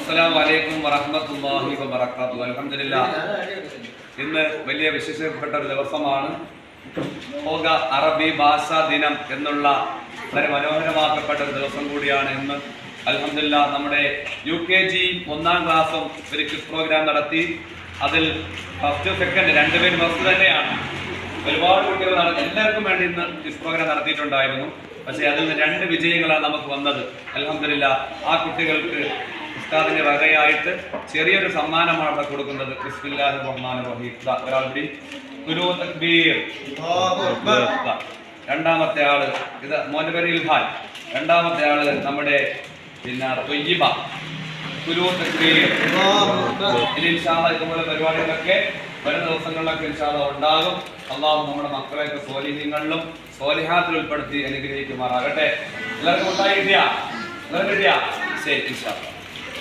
അസ്സലാമു അലൈക്കും വറഹ്മത്തുള്ളാഹി വബറകാതുഹു. അൽഹംദുലില്ലാഹ്, ഇന്ന് വലിയ വിശേഷപ്പെട്ട ഒരു ദിവസമാണ്. ലോക അറബി ഭാഷാ ദിനം എന്നുള്ള വളരെ മനോഹരമാക്കപ്പെട്ട ഒരു ദിവസം കൂടിയാണ് ഇന്ന്. അൽഹംദുലില്ലാഹ്, നമ്മുടെ UKG 1ാം ക്ലാസ്സും ഒരു ക്വിസ് പ്രോഗ്രാം നടത്തി. അതിൽ ഫസ്റ്റ് സെക്കൻഡ് രണ്ടുപേരും ഫസ്റ്റ് തന്നെയാണ്. ഒരുപാട് കുട്ടികൾ എല്ലാവർക്കും വേണ്ടി ഇന്ന് ക്വിസ് പ്രോഗ്രാം നടത്തിയിട്ടുണ്ടായിരുന്നു. പക്ഷേ അതിൽ നിന്ന് 2 വിജയങ്ങളാണ് നമുക്ക് വന്നത്. അൽഹംദുലില്ലാഹ്, ആ കുട്ടികൾക്ക് ഉസ്താദിന്റെ വകയായിട്ട് ചെറിയൊരു സമ്മാനമാണ് അവിടെ കൊടുക്കുന്നത്. ബിസ്മില്ലാഹിർ റഹ്മാനിർ റഹീം. ഒരാൾ കൂടി ഖുലൂ തക്ബീർ. രണ്ടാമത്തെ ആള് ഇത് മോനബരി ഇൽഹാൻ. രണ്ടാമത്തെ ആള് നമ്മുടെ തൊയ്യിബ. ഖുലൂ തക്ബീർ. ഇനി ഇൻഷാ അല്ലാഹ് ഇതുപോലെ പരിപാടികളൊക്കെ വരും ദിവസങ്ങളിലൊക്കെ ഇൻഷാ അല്ലാഹ് ഉണ്ടാകും. അള്ളാഹു നമ്മുടെ മക്കളെയൊക്കെ സ്വാലിഹീങ്ങളിലും സ്വാലിഹാത്തിൽ ഉൾപ്പെടുത്തി അനുഗ്രഹിക്കുമാറാകട്ടെ. എല്ലാവർക്കും ഉണ്ടായി കിട്ടിയാ? എല്ലാവരും കിട്ടിയാ? ശരി, ഇൻഷാ അല്ലാഹ്.